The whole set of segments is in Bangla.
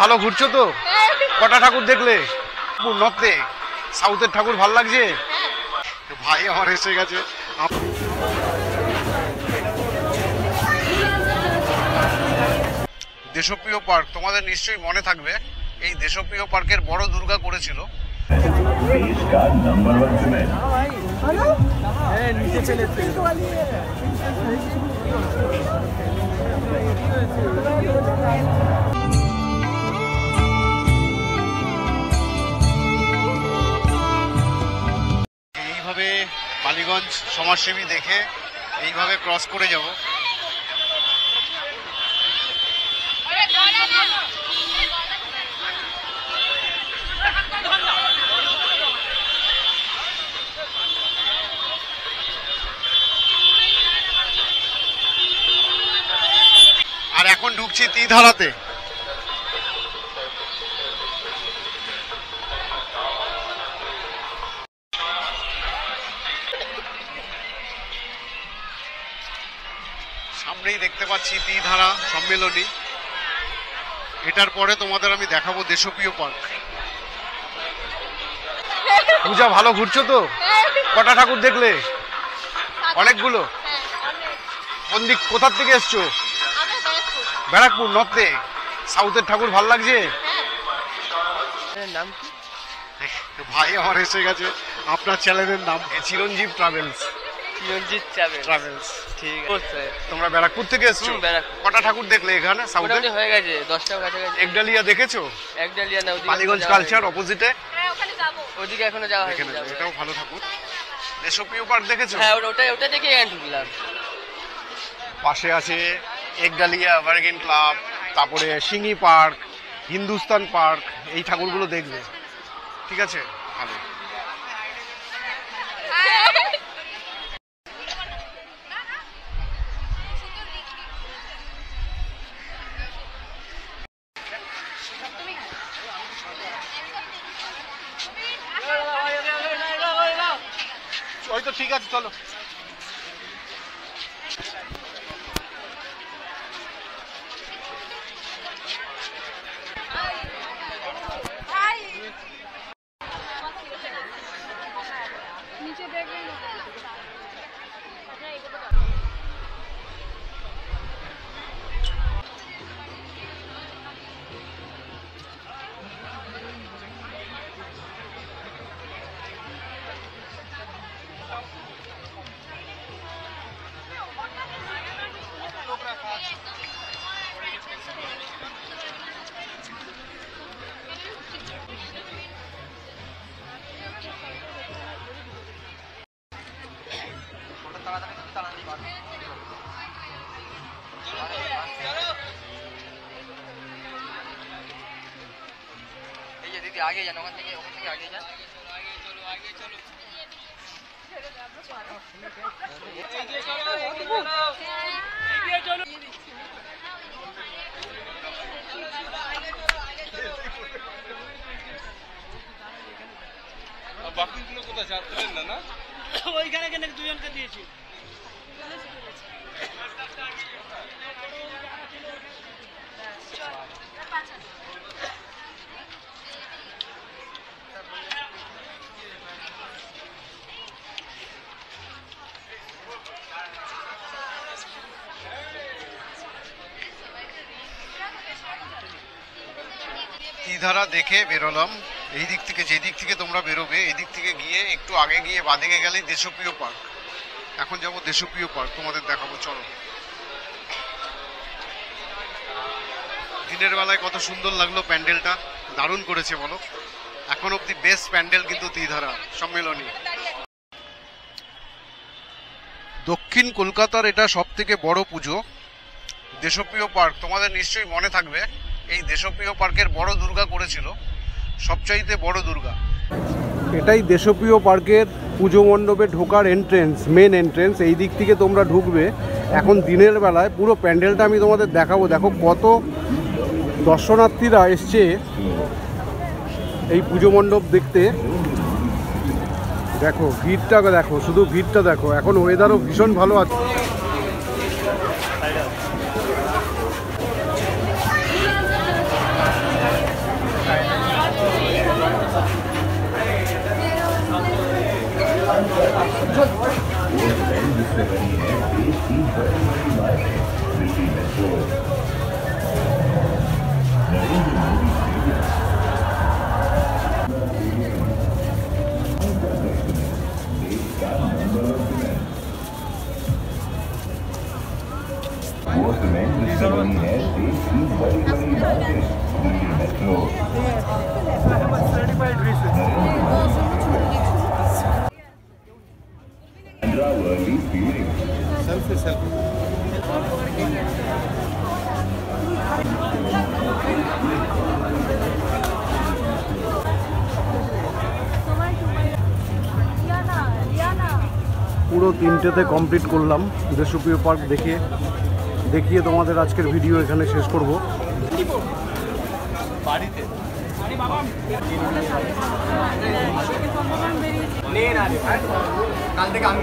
ভালো ঘুরছো তো? কটা ঠাকুর দেখলে? নর্থে সাউথের ঠাকুর ভালো লাগছে? ভাই আমার এসে গেছে। দেশপ্রিয় পার্ক তোমাদের নিশ্চয়ই মনে থাকবে, এই দেশপ্রিয় পার্কের বড় দুর্গা করেছিল। এইভাবে বালিগঞ্জ সমাজসেবী দেখে এইভাবে ক্রস করে যাব। আর এখন ঢুকছি তীধারাতে। সামনেই দেখতে পাচ্ছি তীধারা সম্মেলনী। এটার পরে তোমাদের আমি দেখাবো দেশপ্রিয় পার্ক। পূজা ভালো ঘুরছো তো? কটা ঠাকুর দেখলে? অনেকগুলো। কোন দিক, কোথার থেকে এসছো? ব্যারাকপুর নর্থে সাউথের ঠাকুর ভালো লাগছে? নাম কি? ভাই আমার এসে গেছে। আপনার চ্যানেলের নাম? চিরঞ্জীব ট্রাভেলস। চিরঞ্জীব ট্রাভেলস, ঠিক আছে। তোমরা ব্যারাকপুর থেকে এসছো? কটা ঠাকুর দেখলে এখানে সাউথে? হয়ে গেছে 10টা কাছাকাছি। একডালিয়া দেখেছো? একডালিয়া না, বালিগঞ্জ কালচার অপোজিটে। হ্যাঁ ওখানে যাব। ওদিকে এখনো যাওয়া হয়নি। এটাও ভালো ঠাকুর। দেশপ্রিয় পার্ক দেখেছো? হ্যাঁ ওটা দেখে এখানে ঢুকলাম। পাশে আছে একডালিয়া এভারগ্রিন ক্লাব, তারপরে সিঙ্গি পার্ক, হিন্দুস্তান পার্ক। এই ঠাকুরগুলো দেখবে, ঠিক আছে? ভালো। ওই তো ঠিক আছে, চলো। आगे जाना, ओखान থেকে आगे जान। आगे चलो বাকিগুলো কোথায় যাচ্ছেন না? না ওইখানে কেন দুজনকে দিয়েছি। তীধারা দেখে বেরোলাম। এই দিক থেকে, যে দিক থেকে তোমরা বেরোবে, এই দিক থেকে গিয়ে একটু আগে গিয়ে বাঁদিকে গেলেই দেশপ্রিয় পার্ক। এখন যাবো দেশপ্রিয় পার্ক, তোমাদের দেখাবো, চলো। দিনের বেলায় কত সুন্দর লাগলো প্যান্ডেলটা, দারুণ করেছে বলো। এখন অব্দি বেস্ট প্যান্ডেল কিন্তু তীধারা সম্মেলনী। দক্ষিণ কলকাতার এটা সবথেকে বড় পুজো, দেশপ্রিয় পার্ক। তোমাদের নিশ্চয়ই মনে থাকবে এই দেশপ্রিয় পার্কের বড় দুর্গা করেছিল, সবচাইতে বড় দুর্গা। এটাই দেশপ্রিয় পার্কের পুজো মণ্ডপে ঢোকার এন্ট্রেন্স, মেন এন্ট্রেন্স। এই দিক থেকে তোমরা ঢুকবে। এখন দিনের বেলায় পুরো প্যান্ডেলটা আমি তোমাদের দেখাবো। দেখো কত দর্শনার্থীরা এসছে এই পুজো মণ্ডপ দেখতে। দেখো ভিড়টা, দেখো শুধু ভিড়টা দেখো। এখন ওয়েদারও ভীষণ ভালো আছে। পুরো 3টেতে কমপ্লিট করলাম। দেশপ্রিয় পার্ক দেখিয়ে তোমাদের আজকের ভিডিও এখানে শেষ করব। বাড়িতে কাল থেকে আমি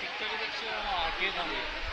টিকটকে দেখছি আগে